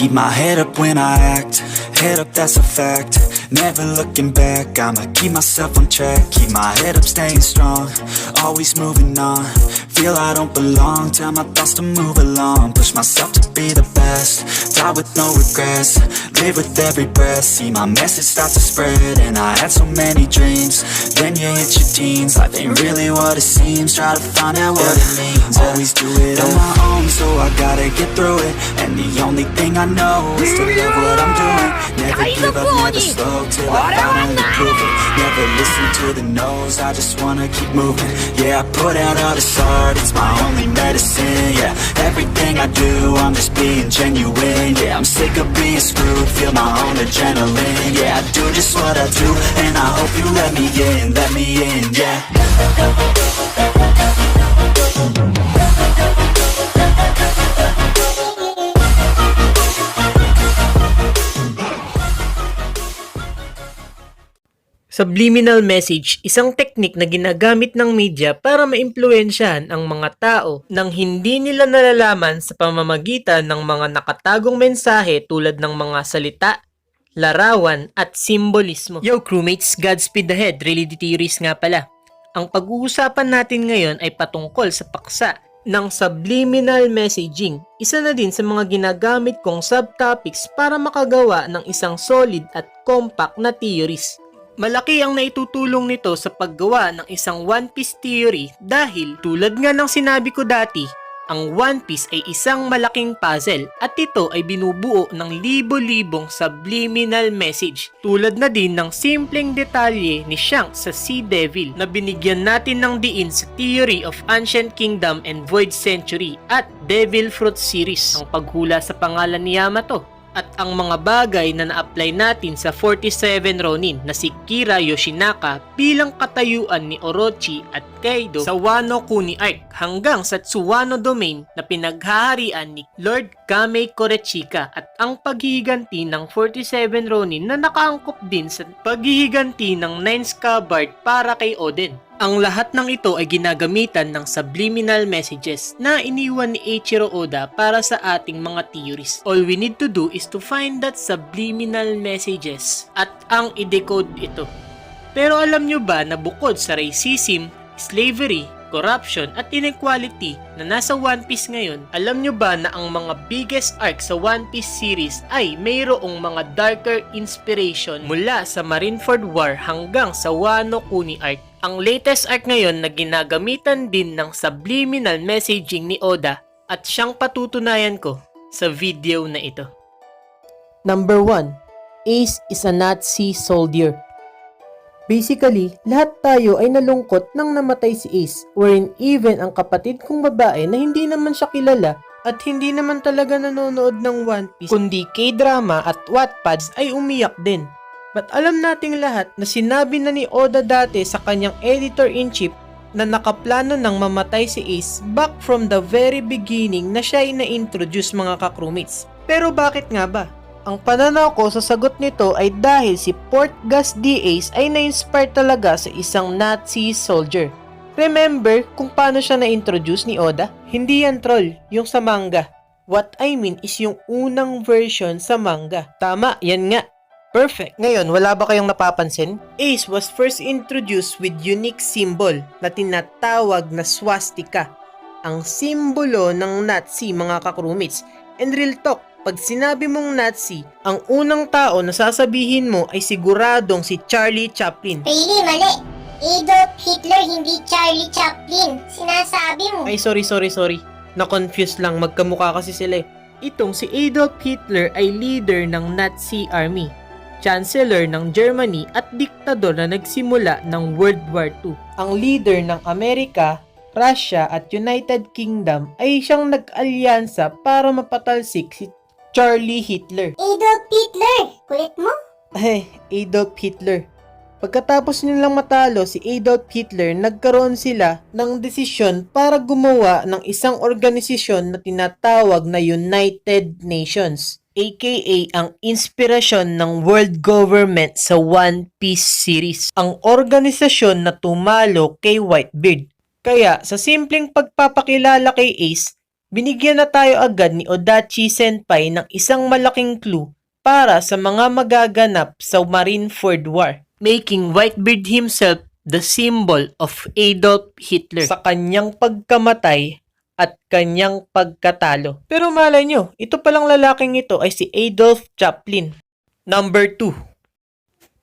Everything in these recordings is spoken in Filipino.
keep my head up when I act, head up, that's a fact. Never looking back, I'ma keep myself on track. Keep my head up, staying strong, always moving on. Feel I don't belong, tell my thoughts to move along. Push myself to be the best, die with no regrets. Live with every breath, see my message start to spread. And I had so many dreams, then you hit your teens. Life ain't really what it seems, try to find out what it means. Always do it on my own, so I gotta get through it. And the only thing I know is to love what I'm doing. Never give up, never slow, till I finally prove it. Never listen to the no's, I just wanna keep moving. Yeah, I put out all this art, it's my only medicine. Yeah, everything I do, I'm just being genuine. Yeah, I'm sick of being screwed, feel my own adrenaline. Yeah, I do just what I do, and I hope you let me in, yeah. Subliminal message, isang teknik na ginagamit ng media para maimpluwensyahan ang mga tao nang hindi nila nalalaman sa pamamagitan ng mga nakatagong mensahe tulad ng mga salita, larawan at simbolismo. Yo crewmates, Godspeed ahead, Reality Theories nga pala. Ang pag-uusapan natin ngayon ay patungkol sa paksa ng subliminal messaging. Isa na din sa mga ginagamit kong subtopics para makagawa ng isang solid at compact na theories. Malaki ang naitutulong nito sa paggawa ng isang One Piece theory dahil tulad nga ng sinabi ko dati, ang One Piece ay isang malaking puzzle at ito ay binubuo ng libo-libong subliminal message. Tulad na din ng simpleng detalye ni Shanks sa Sea Devil na binigyan natin ng diin sa Theory of Ancient Kingdom and Void Century at Devil Fruit series, ang paghula sa pangalan ni Yamato. At ang mga bagay na na-apply natin sa 47 Ronin na si Kira Yoshinaka bilang katayuan ni Orochi at Kaido sa Wano Kuni Arc hanggang sa Tsuwano Domain na pinaghaharian ni Lord Kame Korechika at ang paghihiganti ng 47 Ronin na nakaangkop din sa paghihiganti ng 9 Scabbard para kay Oden. Ang lahat ng ito ay ginagamitan ng subliminal messages na iniwan ni Eiichiro Oda para sa ating mga theories. All we need to do is to find that subliminal messages at ang i-decode ito. Pero alam nyo ba na bukod sa racism, slavery, corruption at inequality na nasa One Piece ngayon, alam nyo ba na ang mga biggest arc sa One Piece series ay mayroong mga darker inspiration mula sa Marineford War hanggang sa Wano Kuni Arc? Ang latest arc ngayon na ginagamitan din ng subliminal messaging ni Oda at siyang patutunayan ko sa video na ito. Number 1. Ace is a Nazi soldier. Basically, lahat tayo ay nalungkot nang namatay si Ace, wherein even ang kapatid kong babae na hindi naman siya kilala at hindi naman talaga nanonood ng One Piece, kundi K-drama at Wattpads ay umiyak din. But alam nating lahat na sinabi na ni Oda dati sa kanyang editor-in-chief na nakaplano ng mamatay si Ace back from the very beginning na siya ay na-introduce mga ka-crewmates. Pero bakit nga ba? Ang pananaw ko sa sagot nito ay dahil si Portgas D. Ace ay na-inspire talaga sa isang Nazi soldier. Remember kung paano siya na-introduce ni Oda? Hindi yan troll, yung sa manga. What I mean is yung unang version sa manga. Tama, yan nga. Perfect. Ngayon, wala ba kayong napapansin? Ace was first introduced with unique symbol na tinatawag na swastika. Ang simbolo ng Nazi mga ka-crewmates. And real talk, pag sinabi mong Nazi, ang unang tao na sasabihin mo ay siguradong si Charlie Chaplin. Really, mali. Adolf Hitler, hindi Charlie Chaplin. Sinasabi mo. Ay, sorry. Na-confuse lang, magkamukha kasi sila eh. Itong si Adolf Hitler ay leader ng Nazi Army, Chancellor ng Germany at diktador na nagsimula ng World War II. Ang leader ng Amerika, Russia at United Kingdom ay siyang nag-alyansa para mapatalsik si Charlie Hitler. Adolf Hitler, kulit mo? Adolf Hitler. Pagkatapos nilang matalo si Adolf Hitler, nagkaroon sila ng desisyon para gumawa ng isang organisasyon na tinatawag na United Nations, aka ang inspirasyon ng world government sa One Piece series, ang organisasyon na tumalo kay Whitebeard. Kaya sa simpleng pagpapakilala kay Ace, Binigyan na tayo agad ni Odachi Senpai ng isang malaking clue para sa mga magaganap sa Marineford War, making Whitebeard himself the symbol of Adolf Hitler sa kanyang pagkamatay at kanyang pagkatalo. Pero malay nyo, ito palang lalaking ito ay si Adolf Chaplin. Number 2.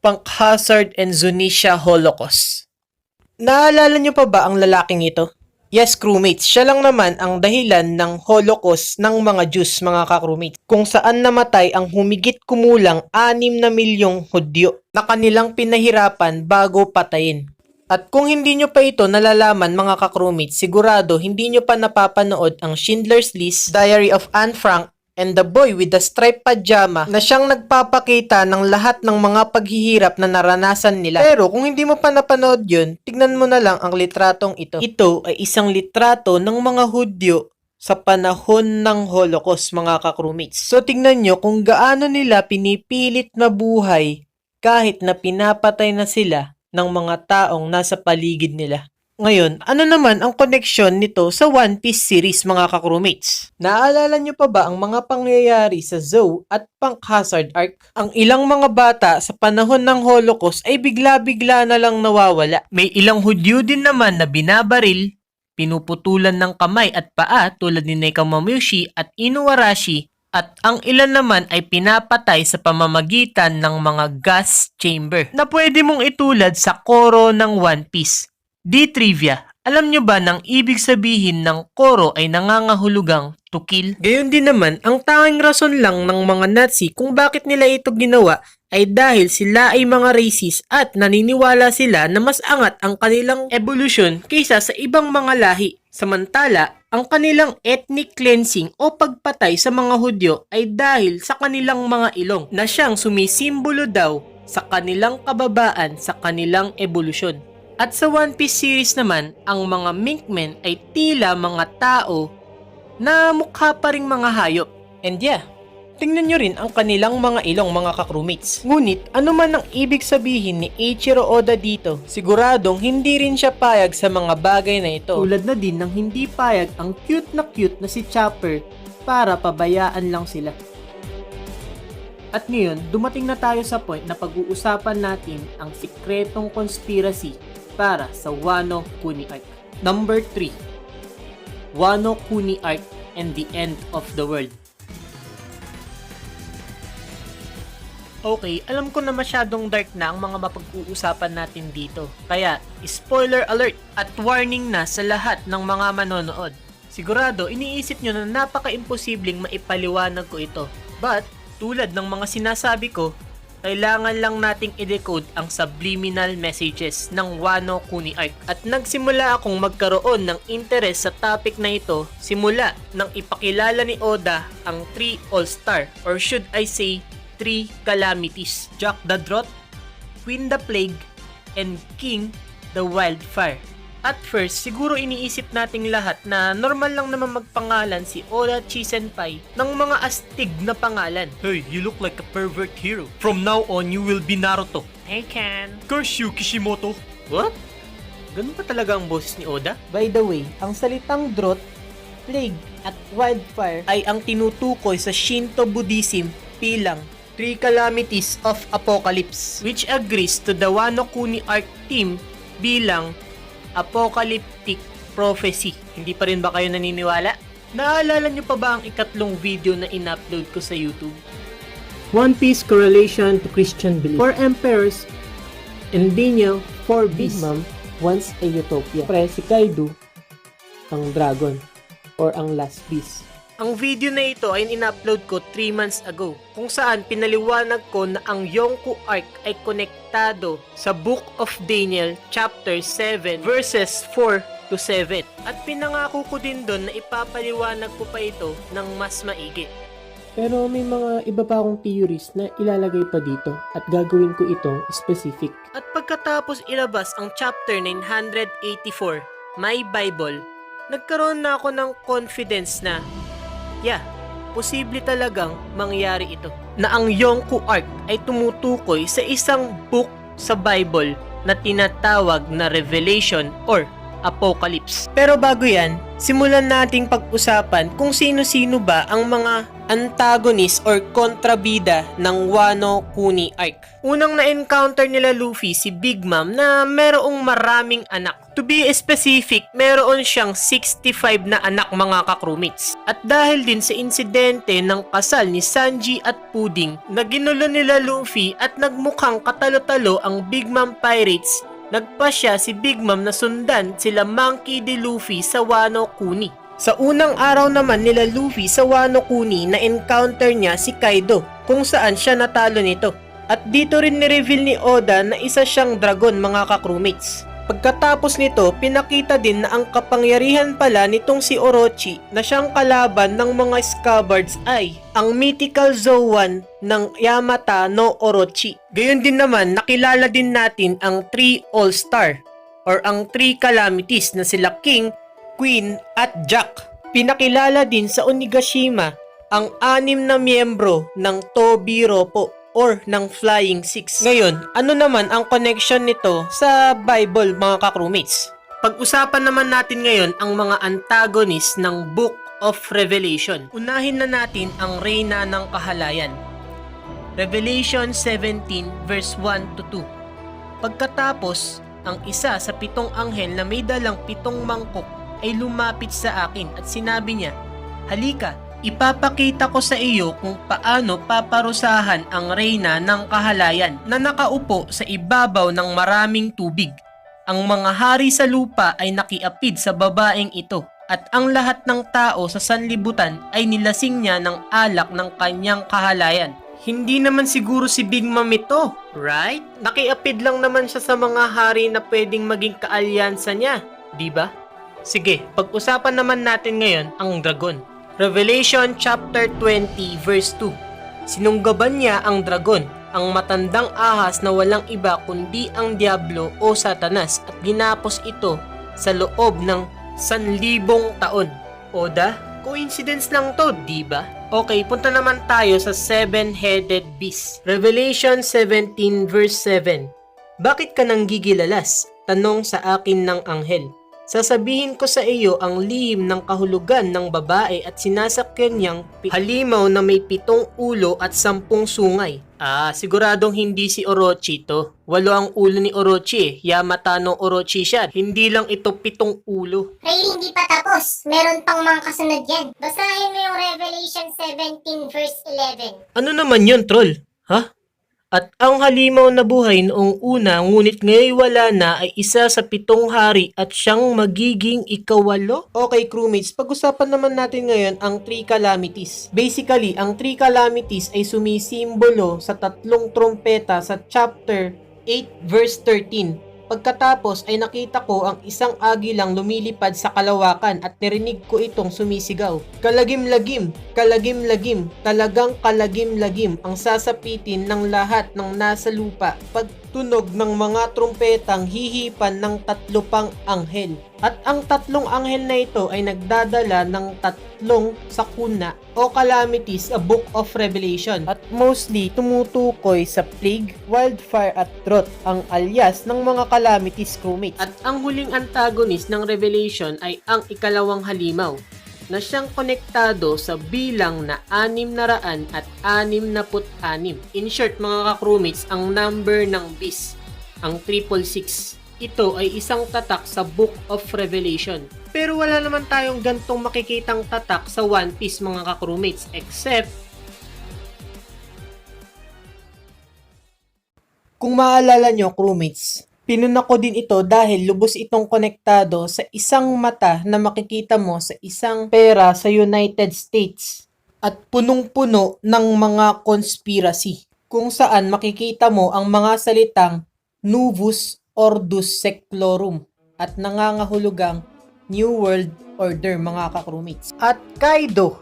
Punk Hazard and Zunisha Holocaust. Naalala nyo pa ba ang lalaking ito? Yes, crewmates, siya lang naman ang dahilan ng Holocaust ng mga Jews, mga ka-crewmates, kung saan namatay ang humigit kumulang 6 na milyong Hudyo na kanilang pinahirapan bago patayin. At kung hindi nyo pa ito nalalaman, mga ka-crewmates, sigurado hindi nyo pa napapanood ang Schindler's List, Diary of Anne Frank, and The Boy with the Striped Pajama na siyang nagpapakita ng lahat ng mga paghihirap na naranasan nila. Pero kung hindi mo pa napanood yun, tignan mo na lang ang litratong ito. Ito ay isang litrato ng mga Hudyo sa panahon ng Holocaust, mga ka-crewmates. So tignan nyo kung gaano nila pinipilit mabuhay kahit na pinapatay na sila ng mga taong nasa paligid nila. Ngayon, ano naman ang koneksyon nito sa One Piece series, mga ka-crewmates? Naalala nyo pa ba ang mga pangyayari sa Zou at Punk Hazard arc? Ang ilang mga bata sa panahon ng Holocaust ay bigla-bigla na lang nawawala. May ilang Hudyo din naman na binabaril, pinuputulan ng kamay at paa tulad ni Nekomamushi at Inuarashi, at ang ilan naman ay pinapatay sa pamamagitan ng mga gas chamber na pwede mong itulad sa koro ng One Piece. Trivia, alam nyo ba nang ibig sabihin ng koro ay nangangahulugang to kill? Gayon din naman, ang tanging rason lang ng mga Nazi kung bakit nila ito ginawa ay dahil sila ay mga racist at naniniwala sila na mas angat ang kanilang evolution kaysa sa ibang mga lahi. Samantala, ang kanilang ethnic cleansing o pagpatay sa mga Hudyo ay dahil sa kanilang mga ilong na siyang sumisimbolo daw sa kanilang kababaan sa kanilang evolusyon. At sa One Piece series naman, ang mga Minkmen ay tila mga tao na mukha pa ring mga hayop. And yeah, tingnan nyo rin ang kanilang mga ilong, mga ka-crewmates. Ngunit ano man ang ibig sabihin ni Eiichiro Oda dito, siguradong hindi rin siya payag sa mga bagay na ito. Tulad na din ng hindi payag ang cute na si Chopper para pabayaan lang sila. At ngayon, dumating na tayo sa point na pag-uusapan natin ang sikretong conspiracy para sa Wano Kuni Arc. Number 3. Wano Kuni Arc and the End of the World. Okay, alam ko na masyadong dark na ang mga mapag-uusapan natin dito. Kaya, spoiler alert at warning na sa lahat ng mga manonood. Sigurado, iniisip nyo na napaka-imposibleng maipaliwanag ko ito. But, tulad ng mga sinasabi ko, kailangan lang nating i-decode ang subliminal messages ng Wano Kuni Arc. At nagsimula akong magkaroon ng interest sa topic na ito simula nang ipakilala ni Oda ang 3 All-Star, or should I say 3 calamities: Jack the Drought, Queen the Plague, and King the Wildfire. At first, siguro iniisip nating lahat na normal lang naman magpangalan si Odachi Senpai ng mga astig na pangalan. Hey, you look like a pervert hero. From now on, you will be Naruto. Hey, Ken. Curse you, Kishimoto. What? Ganun pa talaga ang boses ni Oda? By the way, ang salitang drought, plague, at wildfire ay ang tinutukoy sa Shinto Buddhism bilang 3 calamities of apocalypse, which agrees to the Wano Kuni Arc theme bilang apocalyptic prophecy. Hindi pa rin ba kayo naniniwala? Naalala nyo pa ba ang ikatlong video na in-upload ko sa YouTube? One Piece correlation to Christian belief. 4 emperors and Daniel 4 beasts. Big Mom wants a utopia. Pre, si Kaido ang dragon or ang last beast. Ang video na ito ay in-upload ko 3 months ago, kung saan pinaliwanag ko na ang Yonko Arc ay konektado sa Book of Daniel chapter 7 verses 4 to 7. At pinangako ko din doon na ipapaliwanag ko pa ito ng mas maigi. Pero may mga iba pa akong theories na ilalagay pa dito at gagawin ko itong specific. At pagkatapos ilabas ang chapter 984, My Bible, nagkaroon na ako ng confidence na posible talagang mangyari ito. Na ang Yonko Arc ay tumutukoy sa isang book sa Bible na tinatawag na Revelation or Apocalypse. Pero bago yan, simulan nating pag-usapan kung sino-sino ba ang mga antagonist or kontrabida ng Wano Kuni arc. Unang na-encounter nila Luffy si Big Mom na merong maraming anak. To be specific, meron siyang 65 na anak mga ka-crewmates. At dahil din sa insidente ng kasal ni Sanji at Pudding na ginulo nila Luffy at nagmukhang katalo-talo ang Big Mom Pirates, nagpa siya si Big Mom na sundan sila Monkey D. Luffy sa Wano Kuni. Sa unang araw naman nila Luffy sa Wano Kuni, na-encounter niya si Kaido kung saan siya natalo nito. At dito rin ni-reveal ni Oda na isa siyang dragon mga ka-crewmates. Pagkatapos nito, pinakita din na ang kapangyarihan pala nitong si Orochi na siyang kalaban ng mga Scabards ay ang mythical Zoan ng Yamata no Orochi. Gayon din naman, nakilala din natin ang 3 All-Star or ang 3 Calamities na sila King, Queen at Jack. Pinakilala din sa Onigashima ang 6 na miyembro ng Tobiropo or ng Flying Six. Ngayon, ano naman ang connection nito sa Bible mga ka-crewmates? Pag-usapan naman natin ngayon ang mga antagonist ng Book of Revelation. Unahin na natin ang Reyna ng Kahalayan. Revelation 17 verse 1 to 2. Pagkatapos, ang isa sa 7 anghel na may dalang 7 mangkok ay lumapit sa akin at sinabi niya, "Halika, ipapakita ko sa iyo kung paano paparusahan ang Reyna ng Kahalayan na nakaupo sa ibabaw ng maraming tubig. Ang mga hari sa lupa ay nakiapid sa babaeng ito at ang lahat ng tao sa sanlibutan ay nilasing niya ng alak ng kanyang kahalayan." Hindi naman siguro si Big Mom ito, right? Nakiapid lang naman siya sa mga hari na pwedeng maging kaalyansa niya, di ba? Sige, pag-usapan naman natin ngayon ang dragon. Revelation chapter 20 verse 2. Sinunggaban niya ang dragon, ang matandang ahas na walang iba kundi ang Diablo o Satanas, at ginapos ito sa loob ng 1,000 taon. Oda, coincidence lang to, di ba? Okay, punta naman tayo sa 7-headed beast. Revelation 17 verse 7. Bakit ka nang gigilalas? Tanong sa akin ng anghel. Sasabihin ko sa iyo ang lihim ng kahulugan ng babae at sinasakyan niyang halimaw na may 7 ulo at 10 sungay. Siguradong hindi si Orochi to. 8 ang ulo ni Orochi. Yamata no Orochi siya. Hindi lang ito 7 ulo. Ray, hindi pa tapos. Meron pang mga kasunod yan. Basahin mo yung Revelation 17 verse 11. Ano naman yun, troll? Ha? At ang halimaw na buhay noong una, ngunit ngayon wala na, ay isa sa 7 hari at siyang magiging ikawalo. Okay, crewmates, pag-usapan naman natin ngayon ang 3 calamities. Basically, ang 3 calamities ay sumisimbolo sa 3 trompeta sa chapter 8 verse 13. Pagkatapos ay nakita ko ang isang agilang lumilipad sa kalawakan at narinig ko itong sumisigaw. Kalagim-lagim, kalagim-lagim, talagang kalagim-lagim ang sasapitin ng lahat ng nasa lupa. Pagtunog ng mga trumpetang hihipan ng 3 pang anghel. At ang 3 anghel na ito ay nagdadala ng 3 sakuna o calamities sa Book of Revelation. At mostly tumutukoy sa plague, wildfire at drought, ang alias ng mga calamities, crewmates. At ang huling antagonist ng Revelation ay ang ikalawang halimaw na siyang konektado sa bilang na 666. In short mga ka-crewmates, ang number ng beast, ang 666. Ito ay isang tatak sa Book of Revelation. Pero wala naman tayong gantong makikitang tatak sa One Piece mga ka-crewmates, except kung maalala nyo, crewmates, pinuna ko din ito dahil lubos itong konektado sa isang mata na makikita mo sa isang pera sa United States at punong-puno ng mga conspiracy kung saan makikita mo ang mga salitang Novus Ordus Seclorum at nangangahulugang New World Order mga ka-crewmates. At Kaido,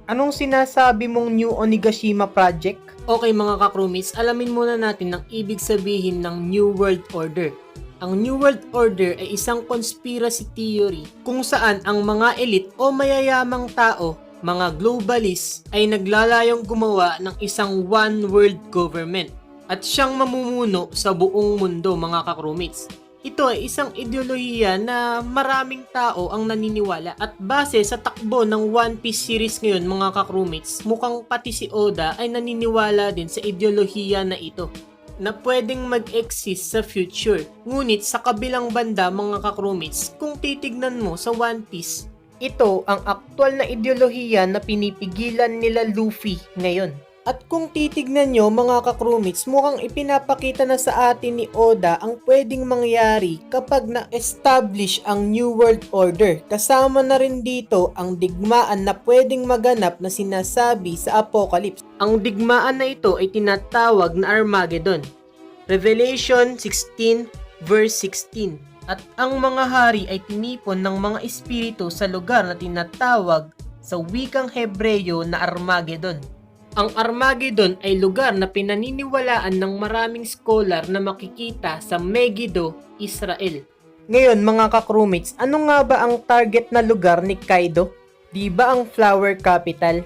anong sinasabi mong New Onigashima Project? Okay mga ka-crewmates, alamin muna natin ang ibig sabihin ng New World Order. Ang New World Order ay isang conspiracy theory kung saan ang mga elite o mayayamang tao, mga globalists, ay naglalayong gumawa ng isang one world government at siyang mamumuno sa buong mundo mga ka-crewmates. Ito ay isang ideolohiya na maraming tao ang naniniwala at base sa takbo ng One Piece series ngayon mga ka-crewmates, mukhang pati si Oda ay naniniwala din sa ideolohiya na ito na pwedeng mag-exist sa future. Ngunit sa kabilang banda mga ka-crewmates, kung titignan mo sa One Piece, ito ang aktwal na ideolohiya na pinipigilan nila Luffy ngayon. At kung titignan nyo mga ka-crewmates, mukhang ipinapakita na sa atin ni Oda ang pwedeng mangyari kapag na-establish ang New World Order. Kasama na rin dito ang digmaan na pwedeng maganap na sinasabi sa Apocalypse. Ang digmaan na ito ay tinatawag na Armageddon. Revelation 16 verse 16. At ang mga hari ay tinipon ng mga espiritu sa lugar na tinatawag sa wikang Hebreyo na Armageddon. Ang Armageddon ay lugar na pinaniniwalaan ng maraming scholar na makikita sa Megiddo, Israel. Ngayon mga ka-crewmates, ano nga ba ang target na lugar ni Kaido? Di ba ang Flower Capital?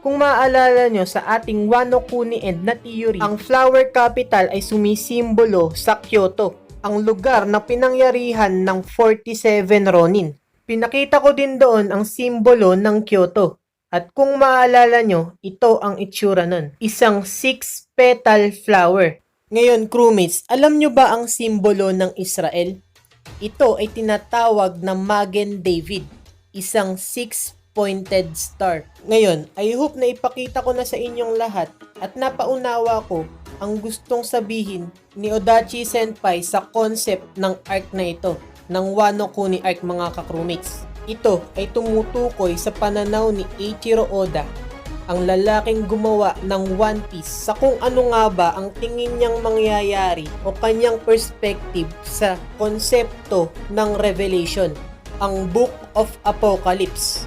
Kung maaalala nyo sa ating Wano Kuni End na theory, ang Flower Capital ay sumisimbolo sa Kyoto, ang lugar na pinangyarihan ng 47 Ronin. Pinakita ko din doon ang simbolo ng Kyoto. At kung maalala nyo, ito ang itsura nun. Isang 6-petal flower. Ngayon, crewmates, alam nyo ba ang simbolo ng Israel? Ito ay tinatawag na Magen David. Isang 6-pointed star. Ngayon, I hope na ipakita ko na sa inyong lahat at napaunawa ko ang gustong sabihin ni Odachi Senpai sa concept ng arc na ito, ng Wano Kuni arc mga ka-crewmates. Ito ay tumutukoy sa pananaw ni Eiichiro Oda, ang lalaking gumawa ng One Piece, sa kung ano nga ba ang tingin niyang mangyayari o kanyang perspective sa konsepto ng Revelation, ang Book of Apocalypse.